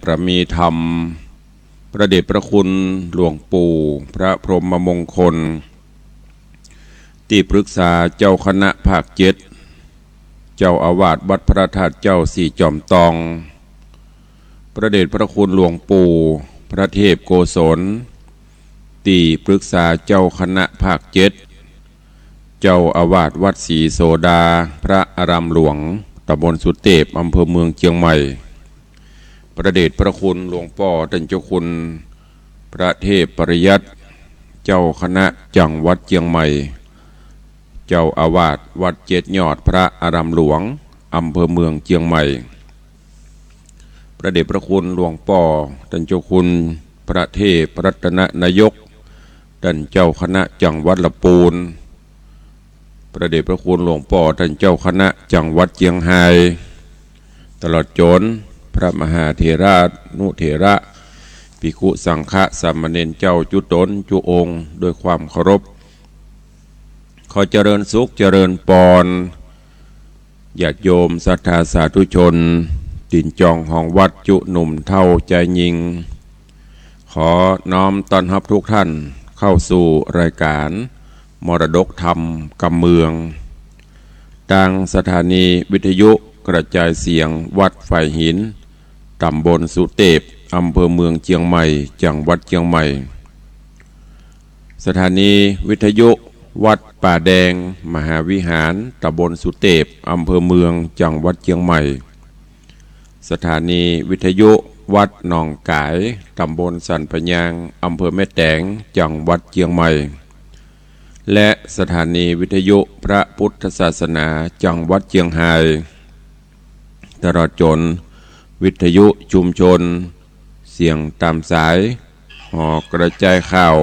ประมีธรรมพระเดชพระคุณหลวงปู่พระพรหมมงคลที่ปรึกษาเจ้าคณะภาคเจ็ดเจ้าอาวาสวัดพระธาตุเจ้าสี่จอมตองพระเดชพระคุณหลวงปู่พระเทพโกศลที่ปรึกษาเจ้าคณะภาคเจ็ดเจ้าอาวาสวัดศรีโสดาพระอารามหลวงตำบลสุเทพอำเภอเมืองเชียงใหม่พระเดชพระคุณหลวงพ่อท่านเจ้าคุณพระเทพปริยัติเจ้าคณะจังหวัดเชียงใหม่เจ้าอาวาสวัดเจ็ดยอดพระอารามหลวงอำเภอเมืองเชียงใหม่พระเดชพระคุณหลวงพ่อท่านเจ้าคุณพระเทพรัตนนายกท่านเจ้าคณะจังหวัดลำพูนพระเดชพระคุณหลวงพ่อท่านเจ้าคณะจังหวัดเชียงรายตลอดจนพระมหาเถระนุเถระภิกขุสังฆสามเณรเจ้าจุตนจุองค์ด้วยความเคารพขอเจริญสุขเจริญปอนญาติโยมศรัทธาสาธุชนตินจองห้องวัดจุหนุ่มเท่าใจยิงขอน้อมต้อนรับทุกท่านเข้าสู่รายการมรดกธรรมกำเมืองทางสถานีวิทยุกระจายเสียงวัดฝ่ายหินตำบลสุเทพอำเภอเมืองเชียงใหม่จังหวัดเชียงใหม่สถานีวิทยุวัดป่าแดงมหาวิหารตำบลสุเทพอำเภอเมืองจังหวัดเชียงใหม่สถานีวิทยุวัดหนองกายตำบลสันพญางอำเภอแม่แตงจังหวัดเชียงใหม่และสถานีวิทยุพระพุทธศาสนาจังหวัดเชียงรายตลอดจนวิทยุชุมชนเสียงตามสายห่อกระจายข่าว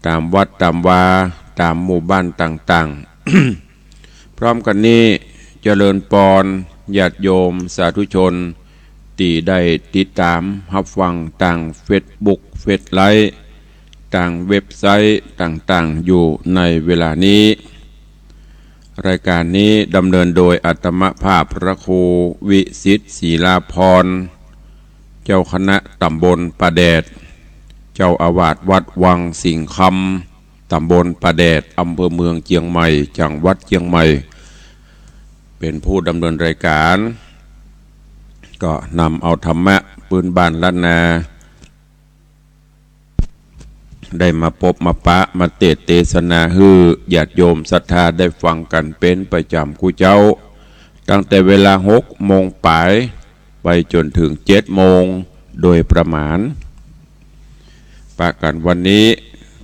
ตามวัดตามวาตามหมู่บ้านต่างๆ พร้อมกันนี้เจริญปอนญาติโยมสาธุชนที่ได้ติดตามรับฟังต่างเฟซบุ๊กเฟซไลฟ์ต่างเว็บไซต์ต่างๆอยู่ในเวลานี้รายการนี้ดำเนินโดยอาตมภาพพระครูวิสิทธิ์ศรีลาภรณ์เจ้าคณะตำบลป่าแดดเจ้าอาวาสวัดวังสิงห์คำตำบลป่าแดดอำเภอเมืองเชียงใหม่จังหวัดเชียงใหม่เป็นผู้ดำเนินรายการก็นำเอาธรรมะปืนบ้านล้านนาได้มาพบมาปะมาเทศนาฮือญาติโยมศรัทธาได้ฟังกันเป็นประจำกูเจ้าตั้งแต่เวลา6 โมงปลายไปจนถึง7 โมงโดยประมาณปะกันวันนี้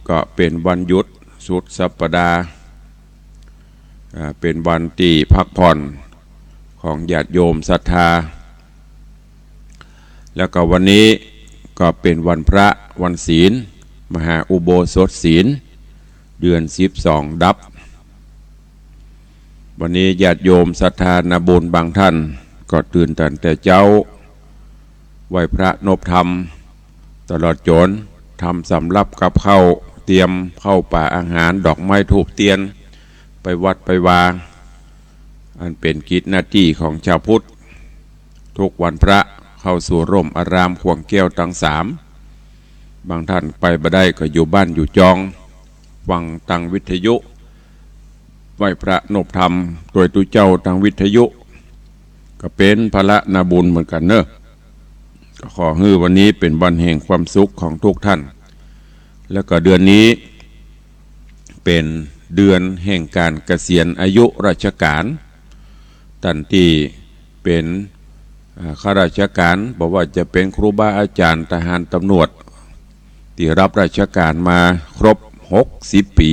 ก็เป็นวันหยุดสุดสัปดาห์เป็นวันที่พักผ่อนของญาติโยมศรัทธาแล้วก็วันนี้ก็เป็นวันพระวันศีลมหาอุโบสถศีลเดือน12ดับวันนี้ญาติโยมศรัทธานาบุญบางท่านก็ตื่นแต่เจ้าไหว้พระนบธรรมตลอดจนทำสำรับกับข้าวเตรียมเข้าป่าอาหารดอกไม้ธูปเทียนไปวัดไปวาอันเป็นกิจหน้าที่ของชาวพุทธทุกวันพระเข้าสู่ร่มอารามขวงแก้วทั้ง3บางท่านไปบ่ได้ก็อยู่บ้านอยู่จองฟังทางวิทยุไหว้พระนบธรรมโดยตุเจ้าทางวิทยุก็เป็นพระนาบุญเหมือนกันเนอะขอให้วันนี้เป็นวันแห่งความสุขของทุกท่านแล้วก็เดือนนี้เป็นเดือนแห่งการเกษียณอายุราชการท่านที่เป็นข้าราชการบอกว่าจะเป็นครูบาอาจารย์ทหารตำรวจที่รับราชการมาครบ60 ปี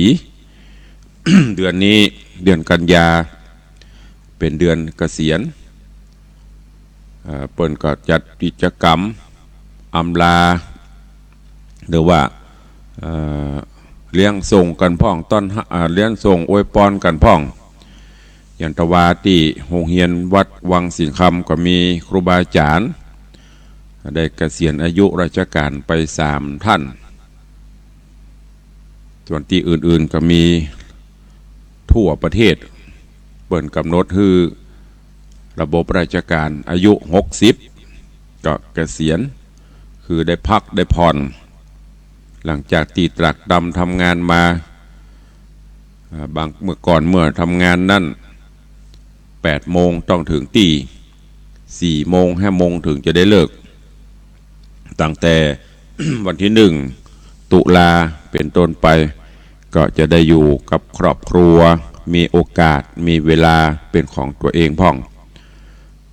เดือนนี้เดือนกันยาเป็นเดือนเกษียณเปิ่นก็จัดกิจกรรมอำลาหรือว่าเลี้ยงส่งกันพ่องต้นเลี้ยงส่งอวยพรกันพ่องอย่างตะวาที่โรงเรียนวัดวังสิงห์คำก็มีครูบาอาจารย์ได้เกษียณอายุราชการไป3 ท่านส่วนที่อื่นๆก็มีทั่วประเทศเปิ่นกำหนดคือระบบราชการอายุ60 ก็เกษียณคือได้พักได้ผ่อนหลังจากตีตรักดำทำงานมาบางเมื่อก่อนเมื่อทำงานนั่น8 โมงต้องถึงตี4 โมง5 โมงถึงจะได้เลิกตั้งแต่ วันที่1 ตุลาเป็นต้นไปก็จะได้อยู่กับครอบครัวมีโอกาสมีเวลาเป็นของตัวเองพ่อง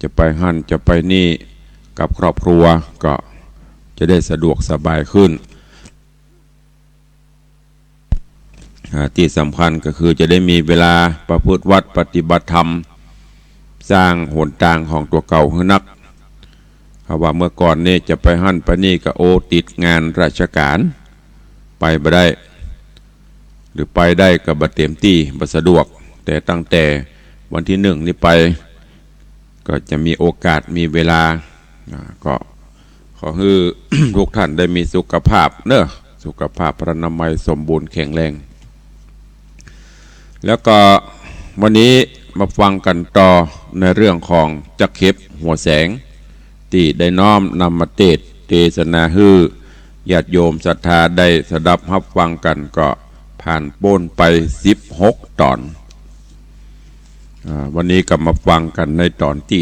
จะไปหั่นจะไปนี่กับครอบครัวก็จะได้สะดวกสบายขึ้นที่สำคัญก็คือจะได้มีเวลาประพฤติวัดปฏิบัติธรรมสร้างหนทางของตัวเก่าให้นักเพราะว่าเมื่อก่อนนี่จะไปหั่นไปนี่ก็ติดงานราชการไปไม่ได้หรือไปได้ก็บ่เต็มที่บ่สะดวกแต่ตั้งแต่วันที่1นี้ไปก็จะมีโอกาสมีเวลาก็ขอให้ ทุกท่านได้มีสุขภาพเนอะสุขภาพพรรณนามัยสมบูรณ์แข็งแรงแล้วก็วันนี้มาฟังกันต่อในเรื่องของจักเข็บหัวแสงที่ได้น้อมนำมาเทศนาฮือญาติโยมศรัทธาได้สดับรับฟังกันก็ผ่านโป้นไป16 ตอนวันนี้ก็มาฟังกันในตอนที่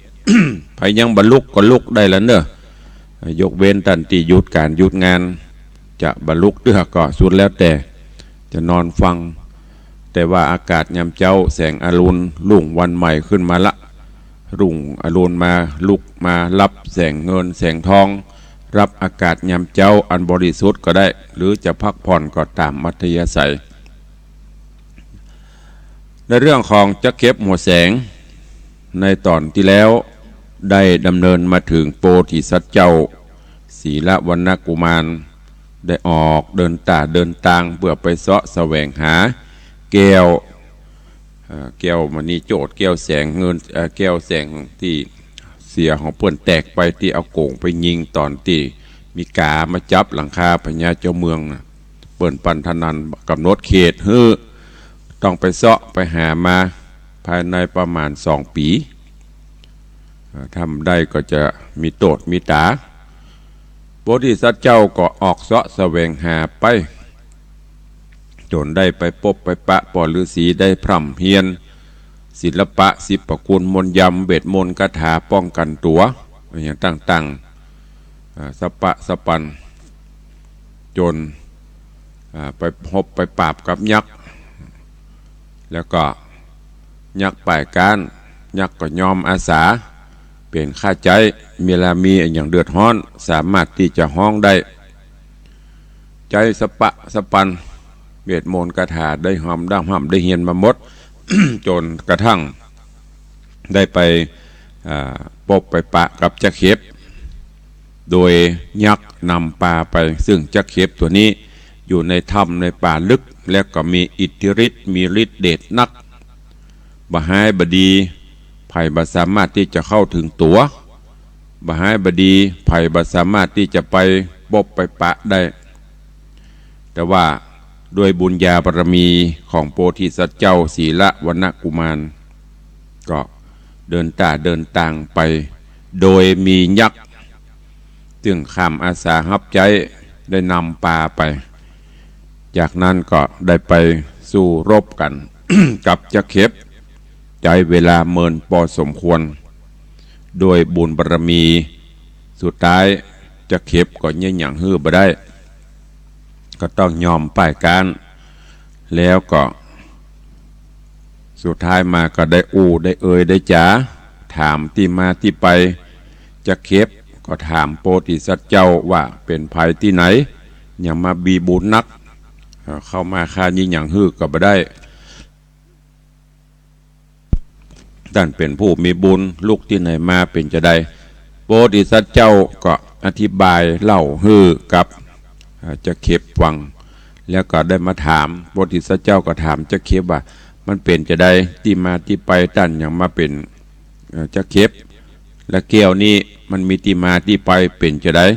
17 พยังบรรลุก็ลุกได้แล้วเนอะยกเว้นตันที่หยุดการหยุดงานจะบรรลุเดือก็สุดแล้วแต่จะนอนฟังแต่ว่าอากาศยามเจ้าแสงอรุณรุ่งวันใหม่ขึ้นมาละรุ่งอรุณมาลุกมารับแสงเงินแสงทองรับอากาศยามเจ้าอันบริสุทธิ์ก็ได้หรือจะพักผ่อนก็ตามมัธยศัยในเรื่องของจักเข็บหัวแสงในตอนที่แล้วได้ดำเนินมาถึงโพธิสัตว์เจ้าศีลวรรณกุมารได้ออกเดินตางเพื่อไปเสาะแสวงหาแก้วมณีโจทย์แก้วแสงเงินแก้วแสงที่เสียของเพื่อนแตกไปที่เอาโก่งไปยิงตอนที่มีกามาจับหลังคาพญาเจ้าเมืองนะเปิ่นปันธนันกำหนดเขตต้องไปเสาะไปหามาภายในประมาณ2 ปีทำได้ก็จะมีโตดมีตาโพธิสัตว์เจ้าก็ออกเสาะแสวงหาไปจนได้ไปพบไปปะปอฤาษีได้พร่ำเพียรศิลปะ10 ประคุณมนต์ยำเบ็ดมนต์คาถาป้องกันตัวอย่างตั้งสปะสปันจนไปพบไปปราบกับยักษ์แล้วก็ยักษ์ป่ายการยักษ์ก็ยอมอาสาเปลี่ยนค่าใจเวลามีอย่างเดือดร้อนสามารถที่จะห้องได้ใจสปะสปันเบ็ดมนต์คาถาได้ห้ำได้เฮียนมาหมด จนกระทั่งได้ไปพบไปปะกับจักเข็บโดยยักษ์นำปลาไปซึ่งจักเข็บตัวนี้อยู่ในถ้ำในป่าลึกและก็มีอิทธิฤทธิ์มีฤทธิ์เดชนักบหายบดีไผ่บ่สามารถที่จะเข้าถึงตัวบหายบดีไผ่บ่สามารถที่จะไปพบไปปะได้แต่ว่าด้วยบุญญาบารมีของโพธิสัตว์เจ้าศีลวรรณกุมารก็เดินตางไปโดยมียักษ์ซึ่งข้ามอาสารับใจได้นำปลาไปจากนั้นก็ได้ไปสู้รบกัน กับจักเข็บใจเวลาเมินพอสมควรโดยบุญบารมีสุดท้ายจักเข็บก็ยังหยั่งฮื้อบ่ได้ก็ต้องยอมป้ายการแล้วก็สุดท้ายมาก็ได้ได้ได้จ๋าถามที่มาที่ไปจักเข็บก็ถามโพธิสัตว์เจ้าว่าเป็นภัยที่ไหนอย่ามาบีบุญนักเข้ามาฆ่ายิ่งอย่างฮื้อก็บ่ได้ท่านเป็นผู้มีบุญลูกที่ไหนมาเป็นจะได้โพธิสัตว์เจ้าก็อธิบายเล่าฮื้อกับจักเข็บฟังแล้วก็ได้มาถามโพธิสัตว์เจ้าก็ถามจักเข็บว่ามันเป็นจะได้ที่มาที่ไปท่านอย่างมาเป็นจักเข็บและแก้วนี้มันมีที่มาที่ไปเป็นจะได้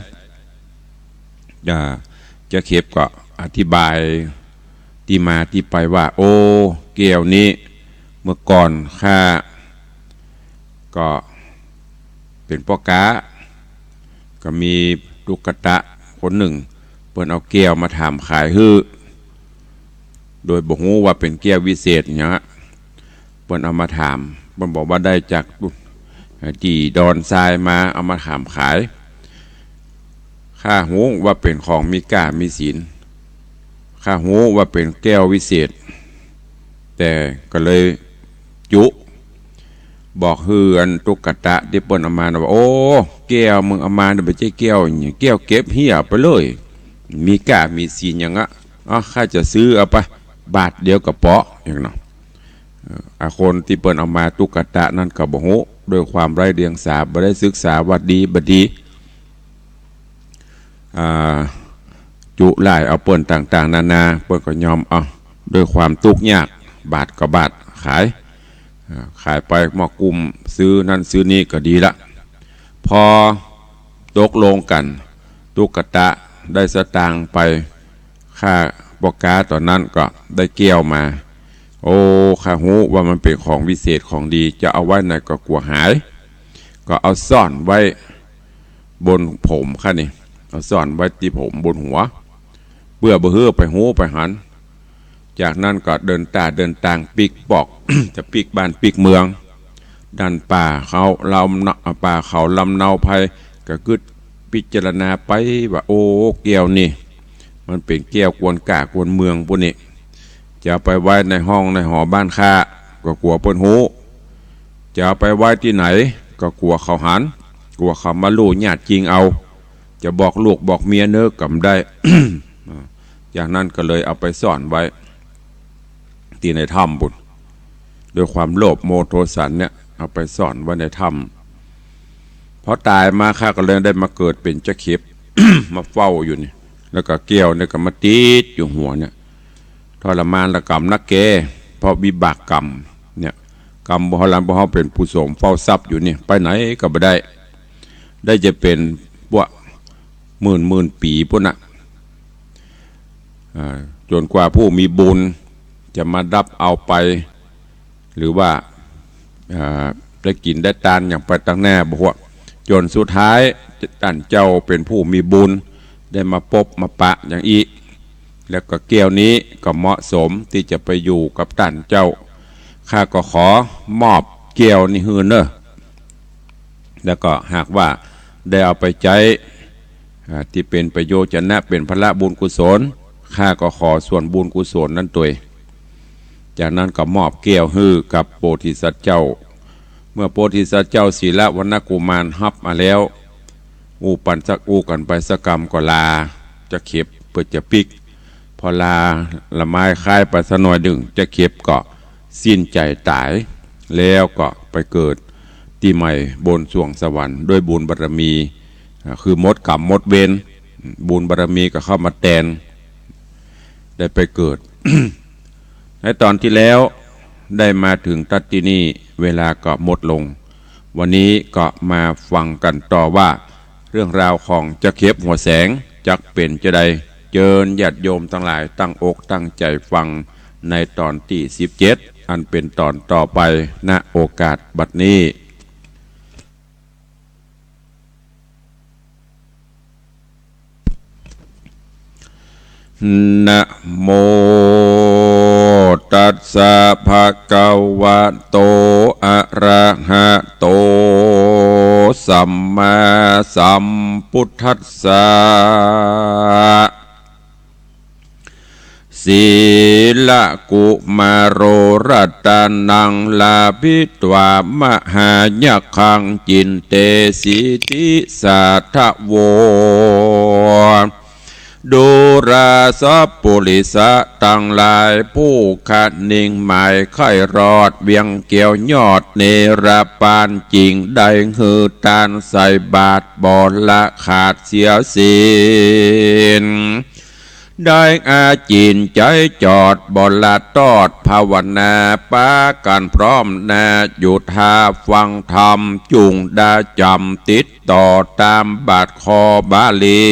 จักเข็บก็อธิบายที่มาที่ไปว่าโอ้แก้วนี้เมื่อก่อนข้าก็เป็นพ่อค้า ก็มีลูกกระตะคนหนึ่งเปิ้นเอาแก้วมาถามขายฮื้อโดยบอกฮู้ว่าเป็นแก้ววิเศษเนี่ยเปิ้นเอามาถามเปิ้นบอกว่าได้จากจีดอนทรายมาเอามาถามขายข้าฮู้ว่าเป็นของมีค่ามีศีลข้าฮู้ว่าเป็นแก้ววิเศษแต่ก็เลยจุบอกฮืออันตุกตะที่เปิ้นเอามาว่าโอ้แก้วมึงเอามาเนี่ยไม่ใช่แก้วอย่างแก้วเก็บเหี้ยไปเลยมีค่ามีศีลอย่างอ๋อข้าจะซื้อเอาไปบาทเดียวกับเปาะอย่างนั้นคนที่เปิ้นเอามาตุกตะนั่นก็บ่ฮู้ด้วยความไร้เดียงสาบ่ได้ศึกษาวัดดีบดีจุไล่เอาเปิ้นต่างๆนานาเปิ้นก็ยอมเอาด้วยความทุกข์ยากบาทก็บาทขายไปมากลุ่มซื้อนั่นซื้อนี่ก็ดีละพอตกลงกันตุกตะได้สตางค์ไปค่าปอกาตอนนั้นก็ได้แก้วมาโอ้ข้าฮู้ว่ามันเป็นของวิเศษของดีจะเอาไว้ในก็กลัวหายก็เอาซ่อนไว้บนผมค่ะนี่เอาซ่อนไว้ที่ผมบนหัวเพื่อบ่ฮื้อไปหูไปหันจากนั้นก็เดินต่างปีกปอก จะปีกบ้านปีกเมืองดันป่าเขาลำป่าเขาลำเนาภัยก็กึดพิจารณาไปว่าโอ้แก้วนี่มันเป็นแก้วกวนกากวนเมืองพวกนี้จะไปไว้ในห้องในหอบ้านข้าก็กลัวเปิ้นหูจะไปไว้ที่ไหนก็กลัวเขาหันกลัวเขามาลู่ญาติจริงเอาจะบอกลูกบอกเมียเนื้อกำได้ อย่างนั้นก็เลยเอาไปซ่อนไว้ที่ในถ้ำบุญด้วยความโลภโมโทสันเนี่ยเอาไปซ่อนไว้ในถ้ำพอตายมาข้าก็เลยได้มาเกิดเป็นเจ้าเข็บ มาเฝ้าอยู่นี่แล้วก็แก้วเนี่ยก็มาติดอยู่หัวเนี่ยทรมานละกรรมนักเกเพราะวิบากกรรมเนี่ยกรรมบ่ฮลันบ่ฮาเป็นผู้สมเฝ้าทรัพย์อยู่นี่ไปไหนก็บ่ได้จะเป็นพวกหมื่นปีพุ่นน่ะจนกว่าผู้มีบุญจะมาดับเอาไปหรือว่าได้กินได้ทานอย่างไปตั้งแน่บอกว่าจนสุดท้ายท่านเจ้าเป็นผู้มีบุญได้มาพบมาปะอย่างอีกแล้วก็แก้วนี้ก็เหมาะสมที่จะไปอยู่กับท่านเจ้าข้าก็ขอมอบแก้วนี้ฮือเนอะแล้วก็หากว่าได้เอาไปใช้ที่เป็นประโยชน์จะนะเป็นพละบุญกุศลข้าก็ขอส่วนบุญกุศลนั้นตัวจากนั้นก็มอบแก้วฮือกับโพธิสัตว์เจ้าเมื่อโพธิสัตว์เจ้าศีลวรรณกุมารฮับมาแล้วปันสักกันไปสกรรมก็ลาจะเข็บเพื่อจะปิกพอลาละไม้คายไปสักหน่อยดึงจะเข็บก็สิ้นใจตายแล้วก็ไปเกิดที่ใหม่บนสวงสวรรค์ด้วยบุญบารมีคือมดกรรมมดเวรบุญบารมีก็เข้ามาแทนได้ไปเกิด ในตอนที่แล้วได้มาถึงตัดที่นี่เวลาก็หมดลงวันนี้ก็มาฟังกันต่อว่าเรื่องราวของจะเข็บหัวแสงจักเป็นจะใดเจิญญาติโยมทั้งหลายตั้งอกตั้งใจฟังในตอนที่17อันเป็นตอนต่อไปณโอกาสบัดนี้นะโมตัสสะภะคะวะโตอะระหะโตสัมมาสัมพุทธัสสะศีลกุมาโรรัตนังลาภิตวามหาญักขังจินเตสิติสัทธโวดูราสัพปุริสะตั้งหลายผู้ขัดนิ่งหมายไข่รอดเวียงเกี่ยวยอดเนรปานจริงได้หือตานใส่บาทบอลละขาดเสียสินได้อาจินใจจอดบอลละตอดภาวนาปากันพร้อมนาหยุดหาฟังธรรมจุงดาจำติดต่อตามบาทคอบาลี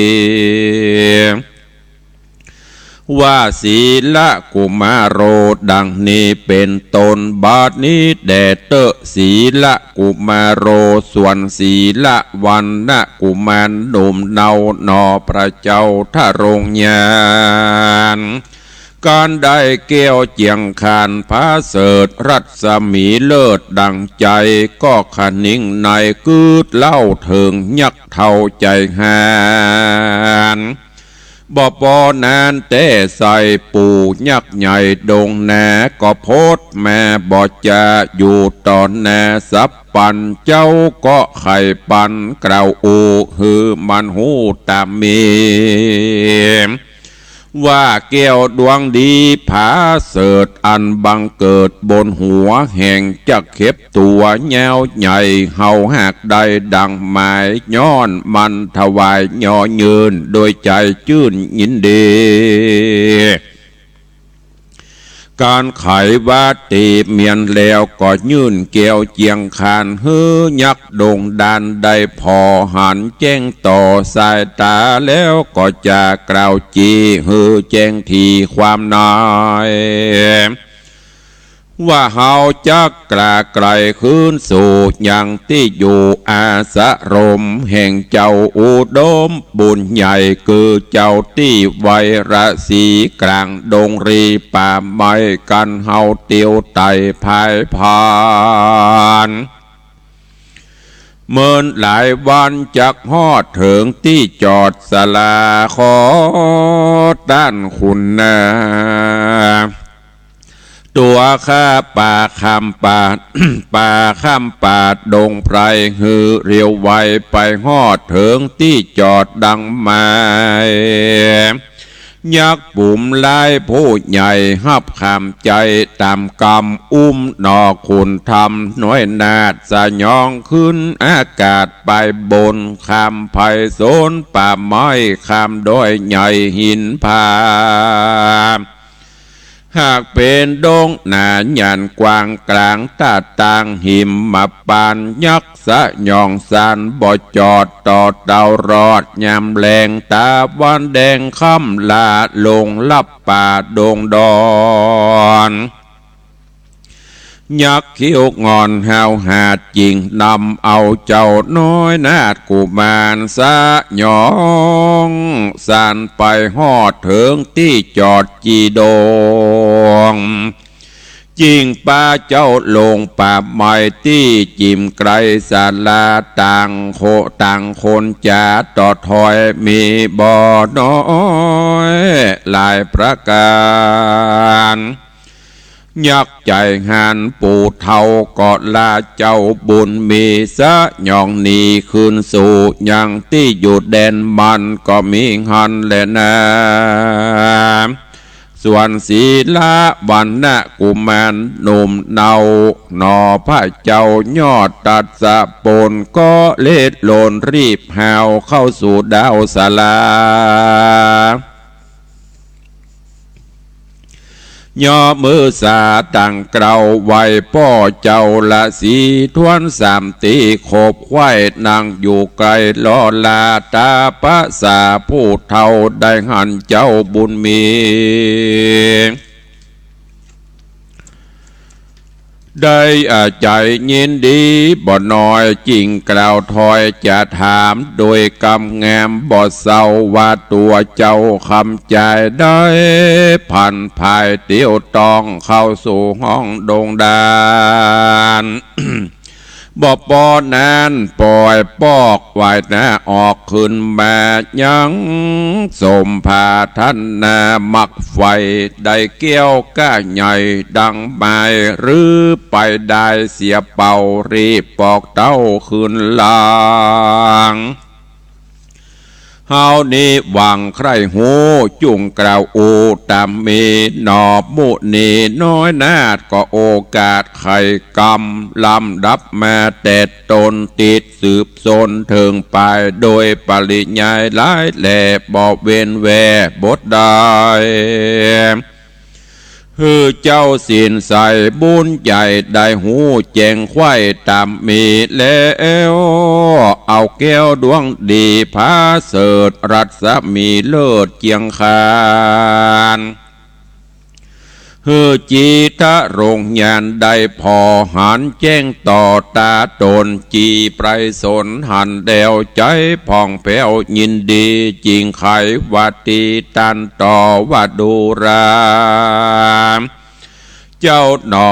ว่าศีละกุมารโรดังนี้เป็นตนบาดนี้แด่เตอศีละกุมารโรส่วนศีละวันนะกุมารหนุ่มเนาหนอพระเจ้าท่าโรงญาณการได้เกี่ยวเจียงคานพระเสดรัศมีเลิศดังใจก็ขนิ่งในกืดเล่าเถิงยักเท่าใจหานบ่ปอนานแต่ใส่ปู่ยักษ์ใหญ่ดงแหนก็โพดแม่บ่จะอยู่ตอนแหนสับปันเจ้าก็ไข่ปันกล่าวอูฮือมันหูตามมีว่าแก้วดวงดีผาเสดอันบังเกิดบนหัวแห่งจักเข็บตัวแยวใหญ่เฮาหักใดดังหมายย้อนมันถวายย่อยืนโดยใจชื่นยินดีการไขว่าตีเมียนแล้วก็ยื่นเกี่ยวเจียงคานฮือยักดงดานได้พอหันแจ้งต่อสายตาแล้วก็จะกล่าวจีฮือแจ้งทีความนายว่าเฮาจักกล้าไกลขึ้นสู่อย่างที่อยู่อาสรมแห่งเจ้าอุดมบุญใหญ่คือเจ้าที่ไวระสีกลางดงรีป่าไม้กันเฮาเตียวไต่ภายพานเมินหลายวันจักฮอดถึงที่จอดศาลาขอด้านคุณนาตัวข้าป่าคำป่า ป่าข้ามป่าดงไพรฮือเรียวไวไปฮอดถึงที่จอดดังไม้ยักษ์ปุ่มลายผู้ใหญ่หับคำใจตามกำอุ้มนอคุณทำน้อยนาดสะยองขึ้นอากาศไปบนคำไผ่โซนป่าไม้คำด้อยใหญ่หินผาหากเป็นดงหนาหยันกว้างกลางตาต่างหิมมาปานยักษ์สะยองสันบ่จอดต่อเตารอดยามแรงตาวันแดงค่ำลาลงลับป่าดงดอนยักษ์คิ้วงอนหาวหาดจิงนำเอาเจ้าน้อยนาดกุมารสะหยองสานไปฮอดถึงที่จอดจีดงจิงป้าเจ้าลงป่าไม้ที่จิมไกลศาลาต่างคนจ่าต่อถอยมีบ่อน้อยหลายประการยักษ์ใจหันปู่เท่าก็ลาเจ้าบุญมีสะยองนีคืนสู่ยังที่อยู่แดนมันก็มีหันและนาส่วนศีลาวันนะกุมารหนุ่มเนาหนอพระเจ้ายอดตัดสะปนก็เล็ดโลนรีบหาวเข้าสู่ดาวศาลาย่อมือสาตั้งเกลาไว้พ่อเจ้าละสีทวนสามตีโขบไว้นางอยู่ไกลลอลาตาปะสาผู้เท่าได้หันเจ้าบุญมีได้ใจยินดีบ่น้อยจริงกล่าวถอยจะถามโดยกำแงมบ่เศร้าว่าตัวเจ้าคำใจได้ผ่านภายเตียวตองเข้าสู่ห้องดงดาน บ่ปอนานปล่อยปอกไว้นะออกขึ้นมายังสมภาท่านนามักไฟได้เกี้ยวก้าใหญ่ดังไม้หรือไปได้เสียเป่ารีบปอกเต้าขึ้นลางเฮานี้หวังใครหูจุงกล่าวอูตามมีหนอบมุนีน้อยนาดก็โอกาสไข่กำลำดับมาแต่ตนติดสืบสนถึงไปโดยปริยายหลายแหล่บอกเว้นแวบทได้ ฮือเจ้าสินใส่บุญใหญ่ได้หูแจงไข่ตามมีแล้วเอาแก้วดวงดีพาเสดรัศมีเลิศเจียงคานฮือจีทะโรงยานได้พอหันแจ้งต่อตาตนจีไพรสนหันเดวใจผ่องแผ้วยินดีจริงไขวัตีตันต่อวัดูรามเจ้าหนอ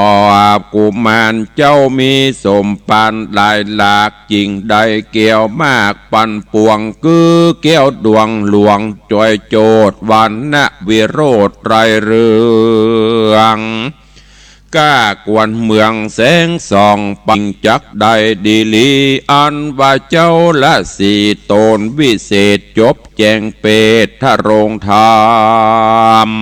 กุมารเจ้ามีสมปันหลายหลากจริงได้เกี่ยวมากปันปวงคือแก้วดวงหลวงจอยโจดวันนะวิโรธไรเรืองก้ากวนเมืองแสงส่องปังจักได้ดีลีอันว่าเจ้าละสีตนวิเศษจบแจงเปตทะโรงธรรม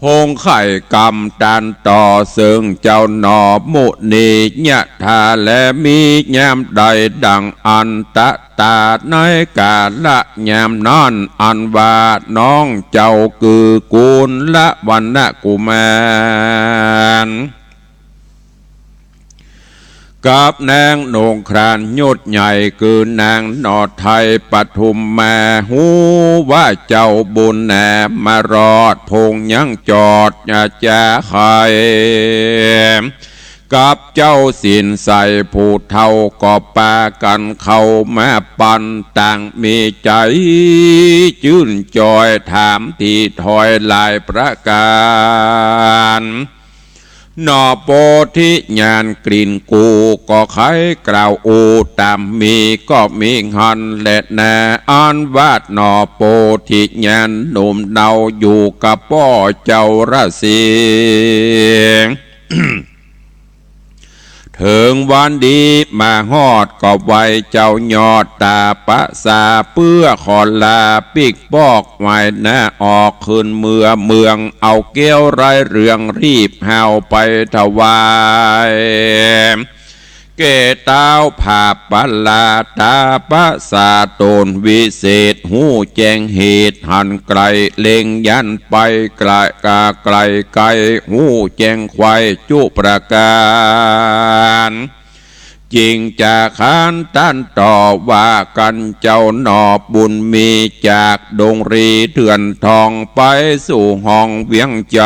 พงไข่กำดันต่อซึ่งเจ้าหนอมุนีญะทาและมียามใดดังอันตะตาในกาละยามนอนอันว่าน้องเจ้าคือกุลละวันนะกุมารกับนางโหนงครานยศใหญ่คือนางนอไทยปทุมมาหูว่าเจ้าบุญแหนมารอดพงยังจอดอย่าจะใครกับเจ้าสินใส่ผู้เท่าก็ปากันเข้ามาปันต่างมีใจชื่นจอยถามที่ถอยลายประการนอโปธิญาณกลิ่นกูก็ใครกล่าวอูตามมีก็มีหันและแน่อันวาดนอโปธิญาณหนุ่มเนาอยู่กับพ่อเจ้าราศีถึงวันดีมาฮอดก็ไว้เจ้ายอดตาปะสาเพื่อขอลาปิกปอกไว้หน้าออกขึ้นเมืองเอาเกี้ยวไรเรืองรีบหาวไปถวายเกต้าวผาปลาตาปะสาโตนวิเศษหูแจงเหตุหันไกลเล็งยันไปไกลกาไกลไกลหูแจงควายจุประการจริงจากขานต้านต่อว่ากันเจ้าหนอบุญมีจากดงรีเถื่อนทองไปสู่ห้องเวียงใจ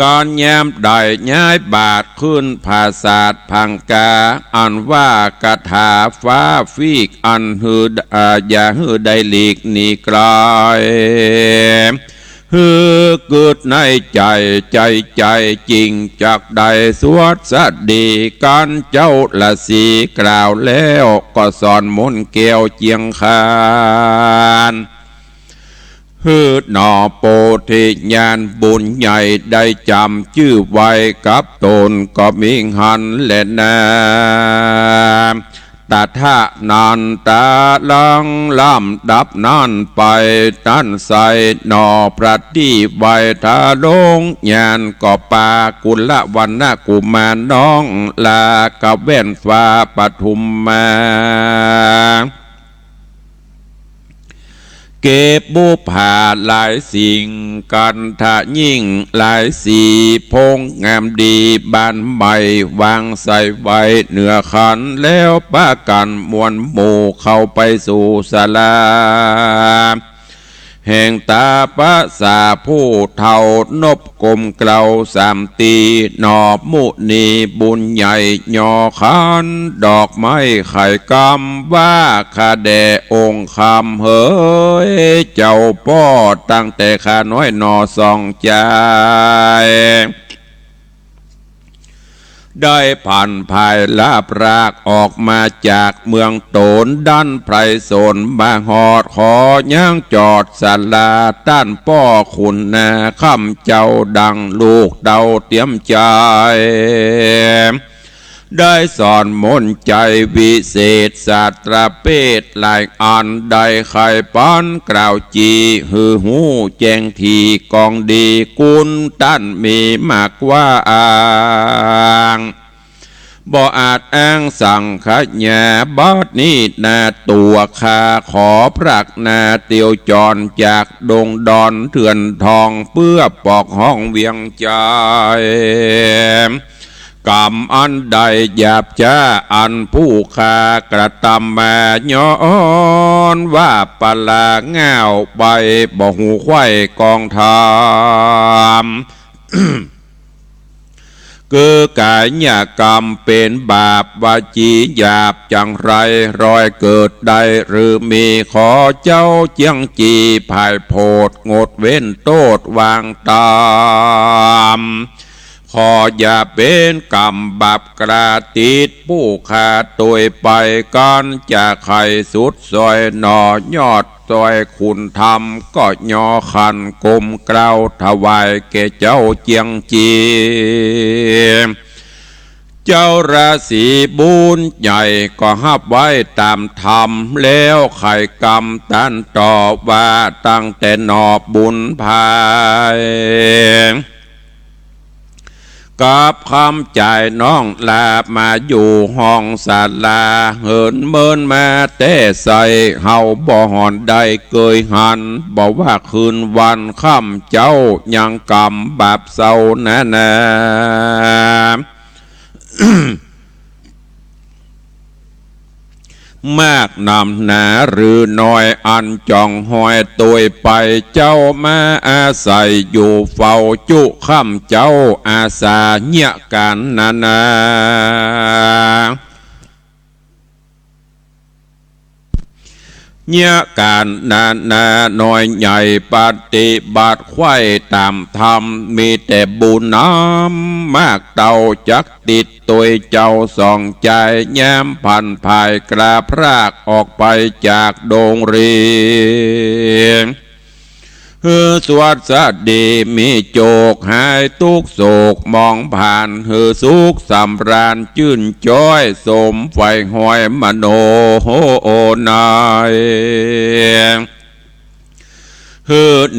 การแย้มได้ย้ายบาทขึ้นภาษาพังกาอันว่ากระถาฟ้าฟีกอันหืออย่าหือได้หลีกหนีไกลฮือเกิดในใจจริงจากใดสวดสดีการเจ้าละสีกล่าวแล้วก็สอนมนเกี่ยวเจียงคานฮือหนอโปธิญาณบุญใหญ่ได้จำชื่อไว้กับตนก็มีหันและนาตาทะนันตาลังลำดับนั่นไปตั้นใส่หนอประทีปไว้ทาลงญาณก็ปากุลวันนะกุมารน้องลากับแว่นฟ้าปทุมมาเก็บบุผาหลายสิ่งกันทะยิ่งหลายสีพงงามดีบานใหม่วางใส่ไว้เหนือขันแล้วป้ากันมวลหมู่เข้าไปสู่ศาลาแห่งตาปะสาผู้เท่านบกลมเกลาสามตีหนอบมุนีบุญใหญ่ยอขันดอกไม้ไข่กำว่าคาแดองค์คำเฮ้ยเจ้าพ่อตั้งแต่ข้าน้อยนอสองใจได้ผ่านภายลาบรากออกมาจากเมืองโตนดันไพรสนมาหอดขอย่างจอดศาลาต้านป้อขุนนาคำเจ้าดังลูกเดาเตรียมใจได้สอนมนต์ใจวิเศษศาสตราเพศหลายอันได้ไข่ป้อนกล่าวจีหือหูแจงทีกองดีกุลตั้นมีมากว่าอ่าง บ่อาจอ้างสั่งขะแย่บอดนี้นาตัวคาขอพรักนาเตียวจรจากดงดอนเถื่อนทองเพื่อปอกห้องเวียงใจกรรมอันใดหยาบจ้าอันผู้คากระทำมาย้อนว่าปลาเงาใบบ่หูไข่กองทามคือกายกรรมเป็นบาปวาจีหยาบจังไรรอยเกิดใดหรือมีขอเจ้าเจียงจีภายโพดงดเว้นโทษวางตามขออย่าเป็นกรรมบาปกระติดผู้ขาดตัวไปกันจะไข่สุดซอยหนอยอดซอยคุณธรรมก็ยอขันกลมเกล้าถวายแก่เจ้าเจียงจีเจ้าราศีบุญใหญ่ก็ฮับไว้ตามธรรมแล้วไข่กรรมตันต่อว่าตั้งแต่นอบบุญภายกับคำใจน้องลามาอยู่ห้องศาลาเหินเมินมาแต่ใส่เฮาบ่หอนได้เกยหันบอกว่าคืนวันค่ำเจ้ายังกรรมบาปเศร้าแน่แน่ มากนำหนาหรือน้อยอันจองหอยตัวไปเจ้ามาอาศัยอยู่เฝ้าจุค่ำเจ้าอาสาเนียกันนาเนียการนาน้อยใหญ่ปฏิบัติไข่ตามธรรมมีแต่บุญน้ำมากเต่าจักติดตัวเจ้าส่องใจแย้มพันภายกราพรากออกไปจากโดงเรียนสวัสดีมีโจกหายทุกโศกมองผ่านสุขสำราญชื่นจ้อยสมไฟหอยมโนโอนาย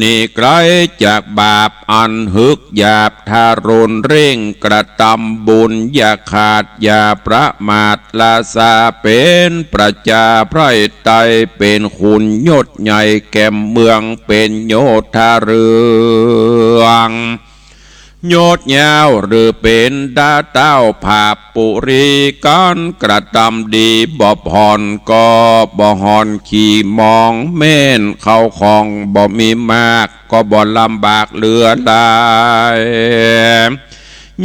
นี่ไกลจากบาปอันหึกหยาบทารุณเร่งกระทำบุญอย่าขาดอย่าประมาทลาซาเป็นประจาไพรไตเป็นคุณยศใหญ่แก่เมืองเป็นโยธาเรืองโยดยาวหรือเป็นดาเต้าผาปุรีกันกระทำดีบ่ผ่อนก็บ่หอนขี่มองเม่นเข้าของบ่มีมากก็บ่ลำบากเหลือลาย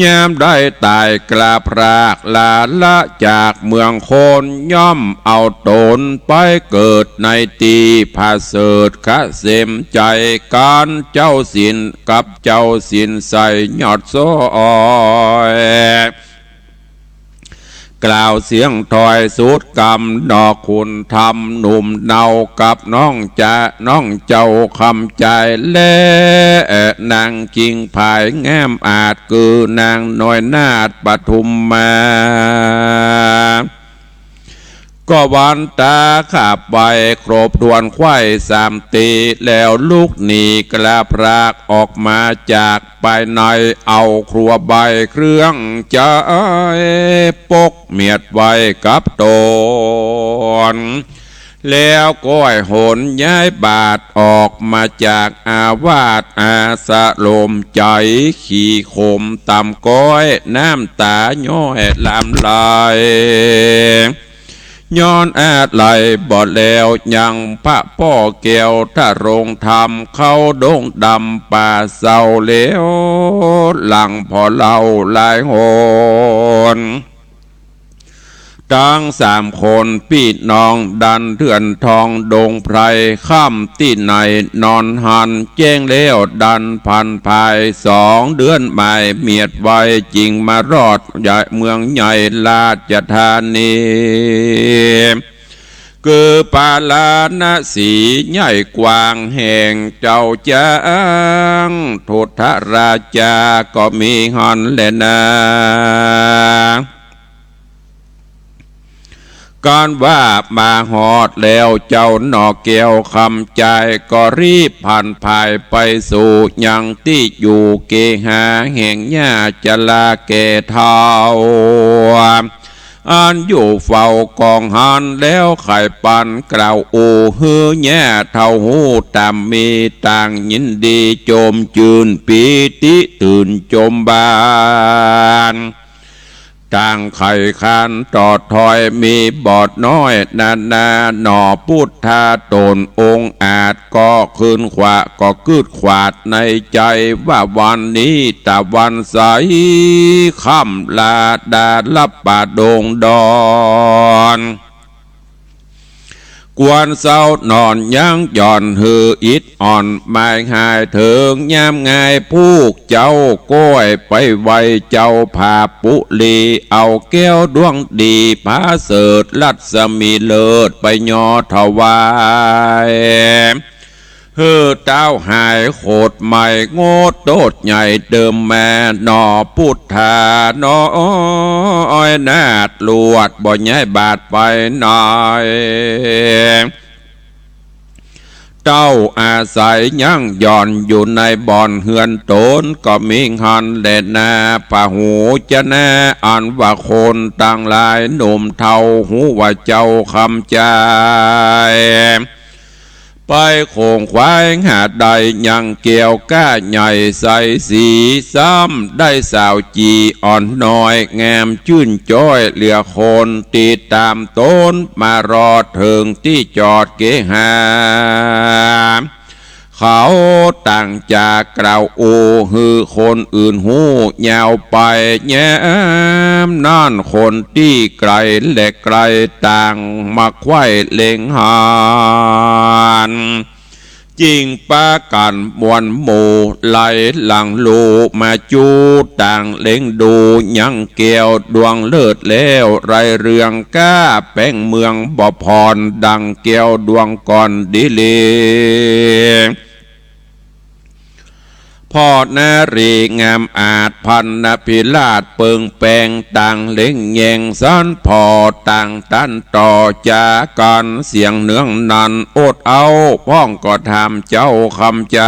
ยามได้ตายกลาพรากลาละจากเมืองโคนย่อมเอาตนไปเกิดในตีผาเสดขะเสมใจการเจ้าสินกับเจ้าสินใส่ยอดโซอยกล่าวเสียงถอยสุดกำดอกคุณทำหนุ่มเนากับน้องน้องเจ้าคำใจและนางจริงภายแง้มอาจคือนางน้อยนาฏปทุมมาก็วันตาขับไปครบทวนไข่สามตีแล้วลูกหนีกระพรากออกมาจากภายในเอาครัวใบเครื่องใจปกเมียดไว้กับตนแล้วก้อยโหนย้ายบาทออกมาจากอาวาสอาสะลมใจขี่ขมตำก้อยน้ำตาย้อยลำลายย้อนอาดไหลบ่แล้วยังพระพ่อแก้วถ้าโรงธรรมเข้าดงดำป่าเศร้าเหลวหลังพอเล่าหลายหนทั้งสามคนพี่น้องดันเถื่อนทองดงไพรข้ามที่ไหนนอนหันแจ้งแล้วดันพันภาย2 เดือนใหม่เมียดไว้จริงมารอดใหญ่เมืองใหญ่ราชธานีคือปาลาณสีใหญ่กว้างแห่งเจ้าจ้างทุทธราชาก็มีหอนและนา การว่ามาหอดแล้วเจ้าหนอแก้วคำใจก็รีบผ่านภายไปสู่ยังที่อยู่เกหาแห่งหญ้าจะลาแก่เท้าอันอยู่เฝ้ากองหันแล้วไข่ปันกล่าวโอฮือแย่เท่าหูตามมีต่างยินดีโจมจืนปีติตื่นโจมบานต่างไข่คันตอดถอยมีบอดน้อยนานาหน่อพุทธาตนองค์อาจก็คืนขวาก็คืดขวาดในใจว่าวันนี้ตะวันใสค่ำลาดาลับป่าดงดอนกวนเศร้านอนยังหย่อนหืออิดอ่อนไม่หายเถิงยามง่ายพูกเจ้าก้อยไปไวเจ้าผาปุลีเอาแก้วดวงดีพาเสดลัดสมีเลิศไปยอถวายเฮือเต้าหายโคตรใหม่โงดโดดใหญ่เดิมแม่หนอพุทธาน้อยนาดลวดบ่ย้ายบาดไปหน่อยเจ้าอาศัยยั่งย่อนอยู่ในบ่อนเฮือนโตนก็มีหันเด่นนาปะหูจะแน่อันว่าคนต่างหลายหนุ่มเทาหูว่าเจ้าคำใจไปโคงควายหาดใดยังเกี่ยวก้าใหญ่ใสสีซ้ำได้สาวจีอ่อนน้อยแงมชื่นจ้อยเหลือคนติดตามต้นมารอถึงที่จอดเกหาเขาต่างจากกล่าวโอฮือคนอื่นหูยาวไปแย้มนั่นคนที่ไกลและไกลต่างมาไขว้เล็งหานจริงปากันมวนหมู่ไหลหลังลูมาจูต่างเล็งดูยังเกี่ยวดวงเลิศแล้วไรเรืองก้าแป้งเมืองบ่พรดังเกี่ยวดวงก่อนดิเลพ่อนารีงามอาจพันนพิลาดเปิงแปงต่างเล่งแยงซ้อนพอต่างตันต่อจากกันเสียงเนืองนันอดเอาพ้องก็ทำเจ้าคำใจ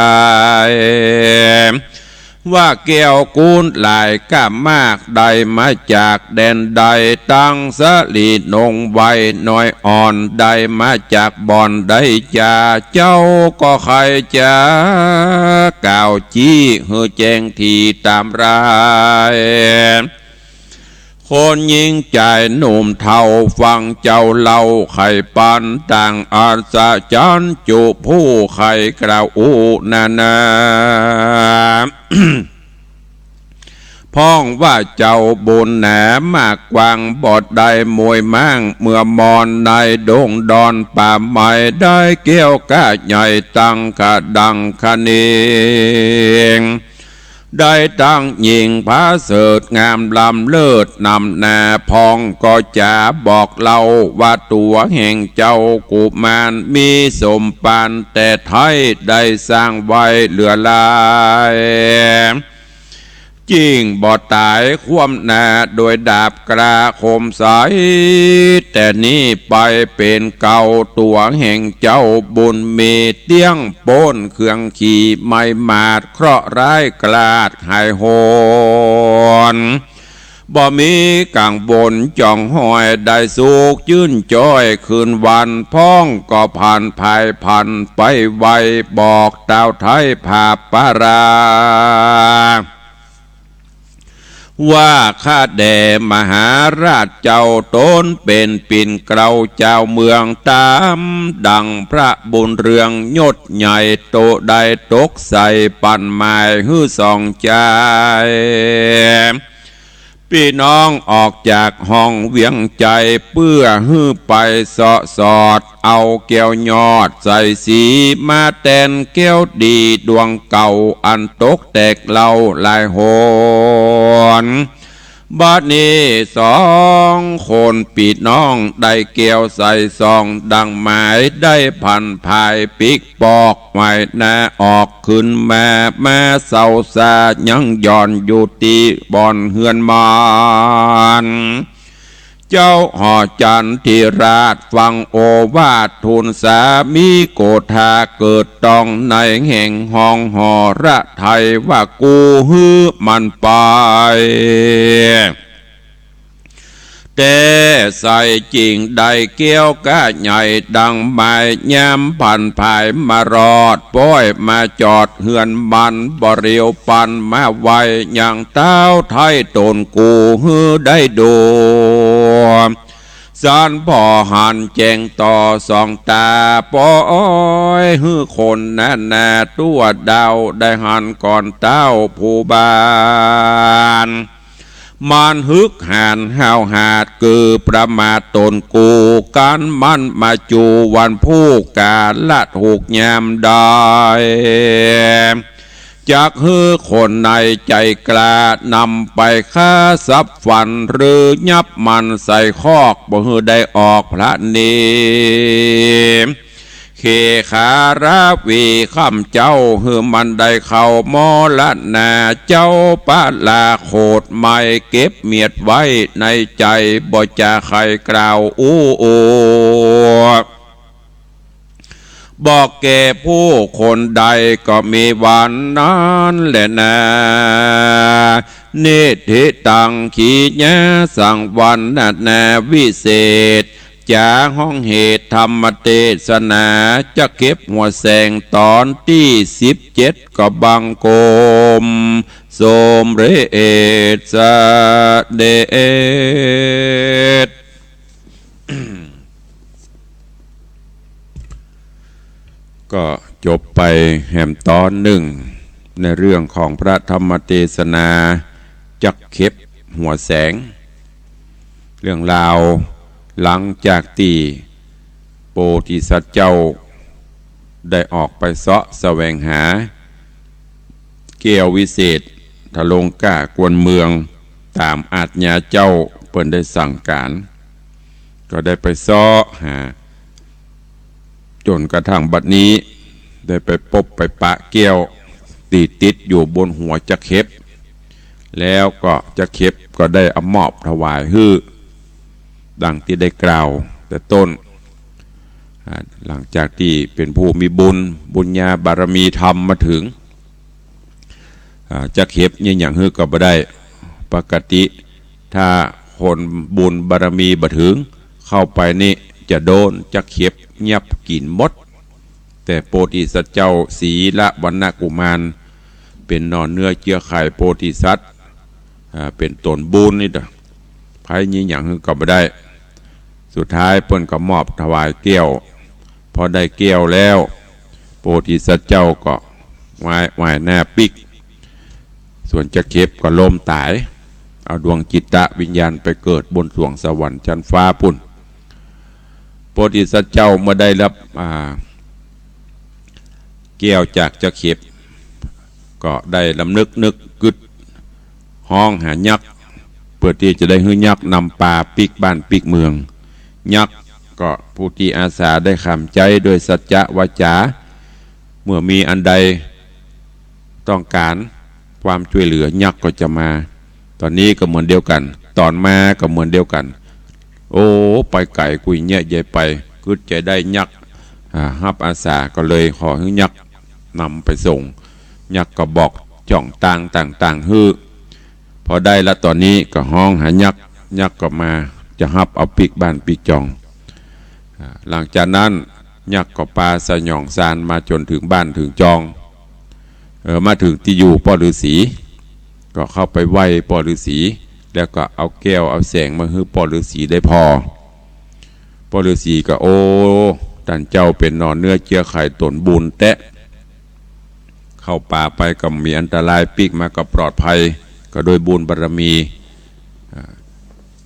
ว่าแก้วกูลหลายก้ามากใดมาจากแดนใดตั้งสลีนงไว้น้อยอ่อนใดมาจากบ่อนใดจ่าเจ้าก็ใครจะกล่าวจี้เฮือแจ้งทีตามรายคนยิงใจหนุ่มเท่าฟังเจ้าเล่าไข่ปันต่างอาสาจันจุผู้ไข่กล่าวอูนานาพ้องว่าเจ้าบุญแหนมากกวางบอดใดมวยมั่งเมื่อมอนในดงดอนป่าไม้ได้เกี้ยวก้าใหญ่ตั้งกะดังคะเนงได้ตั้งยิงพระเสดงามลำเลิศนำนาพองก็จะบอกเล่าว่าตัวแห่งเจ้ากุมารมีสมปานแต่ไทยได้สร้างไว้เหลือลายจริงบ่ตายคว่ำหน้าโดยดาบกระคมใสแต่นี้ไปเป็นเก่าตัวแห่งเจ้าบุญมีเตี้ยงโป้นเครื่องขี่ไม่มาดเคราะห์ร้ายกลาดหายโหนบ่มีกังบนจ่องห้อยได้สุกยื่นจ้อยคืนวันพ้องก็ผ่านภายพันไปไวบอกดาวไทยภาปาราว่าข้าแด่มหาราชเจ้าต้นเป็นปิ่นเกลาเจ้าเมืองตามดังพระบุญเรืองยศใหญ่โตได้ตกใส่ปั่นไม้ฮื้อสองใจพี่น้องออกจากห้องเวียงใจเพื่อฮื้อไปสอสอดเอาแก้วยอดใส่สีมาแตนแก้วดีดวงเก่าอันตกแตกเล่าลายโหนบัดนี้สองคนปีน้องได้เกี่ยวใส่ซองดังหมายได้พันภายปิกปอกไว้หน้าออกขึ้นแม่เศร้าซายังย่อนอยู่ตีบ่อนเฮือนมาน เจ้าหอจันทิราชฟังโอวาททูลสามีโกธาเกิดต้องในแห่งห้องหอระไทยว่ากูฮื้อมันไปแต่ใส่จริงได้เกี้ยวก้าใหญ่ดังไม้ย้ำผ่านภายมารอดป้อยมาจอดเฮือนบันบ่เรียวปันมาไวอย่างเต้าไทยตนกูฮื้อได้ดูสานพ่อหันแจงต่อสองตาป้อยฮื้อคนแน่แน่ตัวดาวได้หันก่อนเต้าผู้บานมันฮึกหันห้าวหาดคือประมาทตนกูการมันมาจูวันผู้กาละถูกยามได้จากฮือคนในใจกล้านำไปฆ่าสับฟันหรือยับมันใส่คอกบ่ฮือได้ออกพระเนมเขขาราวีข้ามเจ้าฮือมันได้เข้ามอละนาเจ้าปาลาโคดไม่เก็บเมียดไว้ในใจบ่จะใครกล่าวอู้โอบอกแก่ผู้คนใดก็มีวันนั้นแหละนะเนติตังขีญาสังวันนานาวิเศษจาห้องเหตุธรรมเทศนาจะเก็บหัวแสงตอนที่17ก็บังโกมสมเรศเดช ก็จบไปแห่มตอนหนึ่งในเรื่องของพระธรรมเทศนาจักเข็บหัวแสงเรื่องราวหลังจากที่โพธิสัตว์เจ้าได้ออกไปเสาะแสวงหาแก้ววิเศษทะลงก้ากวนเมืองตามอาจญาเจ้าเปิ้นได้สั่งการก็ได้ไปเสาะหาจนกระทั่งบัดนี้ได้ไปพบไปปะแก้วติดอยู่บนหัวจักเข็บแล้วก็จักเข็บก็ได้เอามอบถวายฮื้อดังที่ได้กล่าวแต่ต้นหลังจากที่เป็นผู้มีบุญญาบารมีธรรมมาถึงจักเข็บยิ่งอย่างฮื้อก็บ่ได้ปกติถ้าคนบุญบารมีบ่ถึงเข้าไปนี่จะโดนจักเข็บเงียบกินมดแต่โพธิสัตว์เจ้าศีละวรรณกุมารเป็นนอนเนื้อเจือไข่โพธิสัตว์เป็นตนบุญนี่ต่อไพ่ยิ่งอย่างฮื้อก็บ่ได้สุดท้ายเปิ้นก็มอบถวายแก้วพอได้แก้วแล้วโพธิสัตว์เจ้าก็ไหว้หน้าปิกส่วนจักเข็บก็ล้มตายเอาดวงจิตตะวิญญาณไปเกิดบนสวงสวรรค์ชั้นฟ้าปุ่นโพธิสัตว์เจ้าเมื่อได้รับแก้วจากจักเข็บก็ได้ลำนึกกึดห้องหายักษ์เพื่อที่จะได้ให้ยักษ์นำป่าปิกบ้านปิกเมืองยักษ์ก็ผู้ที่อาสาได้ขำใจโดยสัจจะวาจาเมื่อมีอันใดต้องการความช่วยเหลือยักษ์ก็จะมาตอนนี้ก็เหมือนเดียวกันตอนมาก็เหมือนเดียวกันโอ้ไปไก่กุยเนี่ยใหญ่ไปกึดจะได้ยักษ์ฮับอาสาก็เลยขอให้ยักษ์นำไปส่งยักษ์ก็บอกจ่องต่างฮื้อพอได้แล้วตอนนี้ก็ห้องหายักษ์ก็มาจะฮับเอาปิกบ้านปิกจองหลังจากนั้นยักษ์ก็ปาสยองซานมาจนถึงบ้านถึงจองมาถึงที่อยู่พ่อฤาษีก็เข้าไปไหว้พ่อฤาษีแล้วก็เอาแก้วเอาแสงมาให้พ่อฤาษีได้พอพ่อฤาษีก็โอ้ท่านเจ้าเป็นนอนเนื้อเจือไข่ตนบุญแตะเข้าป่าไปก็มีอันตรายปิกมาก็ปลอดภัยก็โดยบุญบารมี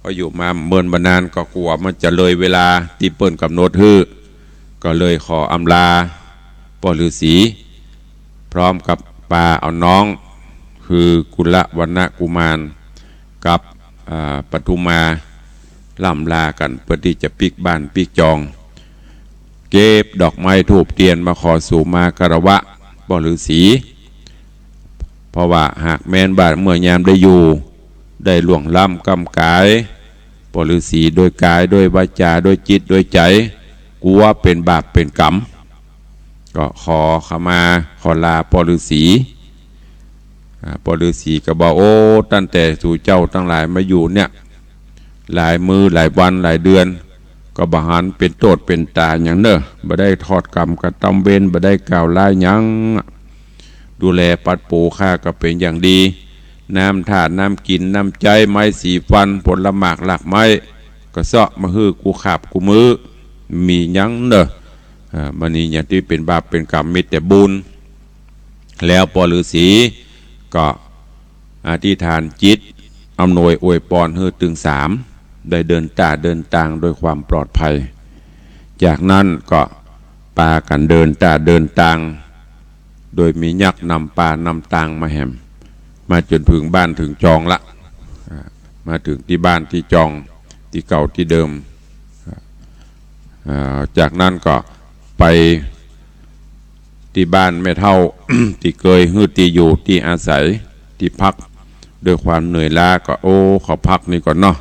พออยู่มาเมินบานานก็กลัวมันจะเลยเวลาที่เปิ้นกำหนดฮื้อก็เลยขออำลาพ่อฤาษีพร้อมกับปาเอาน้องคือกุลวรรณกุมารกับปทุมาล่ำลากันเพื่อที่จะปิกบ้านปิกจองเก็บดอกไม้ธูปเทียนมาขอสู่มาคารวะพ่อฤาษีเพราะว่าหากแม้นบาดเมื่อยามได้อยู่ได้ล่วงล้ำกำกาย ปฤษีโดยกายโดยวาจาโดยจิตโดยใจกลัวเป็นบาปเป็นกรรมก็ขอขมาขอลาปฤษีปฤษีก็บอกโอ้ตั้งแต่สู่เจ้าทั้งหลายมาอยู่เนี่ยหลายมือหลายวันหลายเดือนก็บหันเป็นโทษเป็นตาอย่างเนอะบ่ได้ทอดกรรมกระทำเวรบ่ได้กล่าวร้ายหยังดูแลปัดปูข้าก็เป็นอย่างดีน้ำถาดน้ำกินน้ำใจไม้สีฟันผลหมากหลักไม้ก็เสาะมาฮื้อกูขาบกูมือมีหยังเนอะมันนี่อย่างที่เป็นบาปเป็นกรรมมิแต่บุญแล้วปฤษีก็อธิษฐานจิตอำนวยอวยพรให้ถึง3ได้เดินเดินทางโดยความปลอดภัยจากนั้นก็ปากันเดินเดินทางโดยมียักษ์นำปานำตางมาแหมมาจนถึงบ้านถึงจองละมาถึงที่บ้านที่จองที่เก่าที่เดิมจากนั้นก็ไปที่บ้านแม่เท่า ที่เคยฮื้อที่อยู่ที่อาศัยที่พักด้วยความเหนื่อยล้าก็โอ้ขอพักนี่ก่อนเนาะ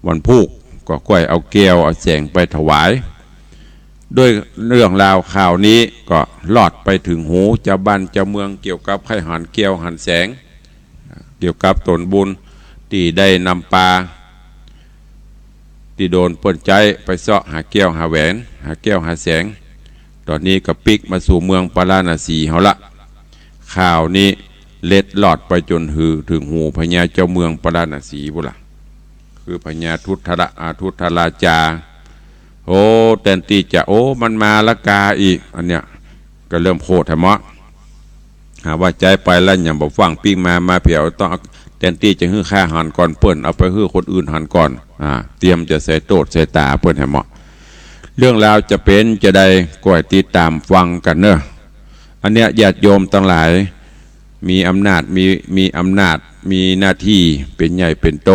วันพุธก็ก้อยเอาแก้วเอาแสงไปถวายด้วยเรื่องราวข่าวนี้ก็ลอดไปถึงหูเจ้าบ้านเจ้าเมืองเกี่ยวกับไข่หันแก้วหันแสงเกี่ยวกับตนบุญที่ได้นำปลาที่โดนเปิ้นใจไปเสาะหาแก้วหาแหวนหาแก้วหาแสงตอนนี้ก็ปิกมาสู่เมืองปาราณสีเฮาละข่าวนี้เล็ดลอดไปจนถึงหูพญาเจ้าเมืองปาราณสีบุล่ะคือพญาทุตถราชาโอ้แทนที่จะโอ้มันมาละกาอีกอันเนี้ยก็เริ่มโคตรแท้มะหาว่าใจไปแล้วอย่างบอกฟังปิ้งมาเผียวต้องแทนที่จะฮื้อค่าหันก่อนเปิ้นเอาไปฮื้อคนอื่นหันก่อนเตรียมจะใส่โตดใส่ตาเปิ้นให้เหมาะเรื่องราวจะเป็นจะได้ก่อยติดตามฟังกันเนอะอันเนี้ยญาติโยมทั้งหลายมีอำนาจมีอำนาจมีหน้าที่เป็นใหญ่เป็นโต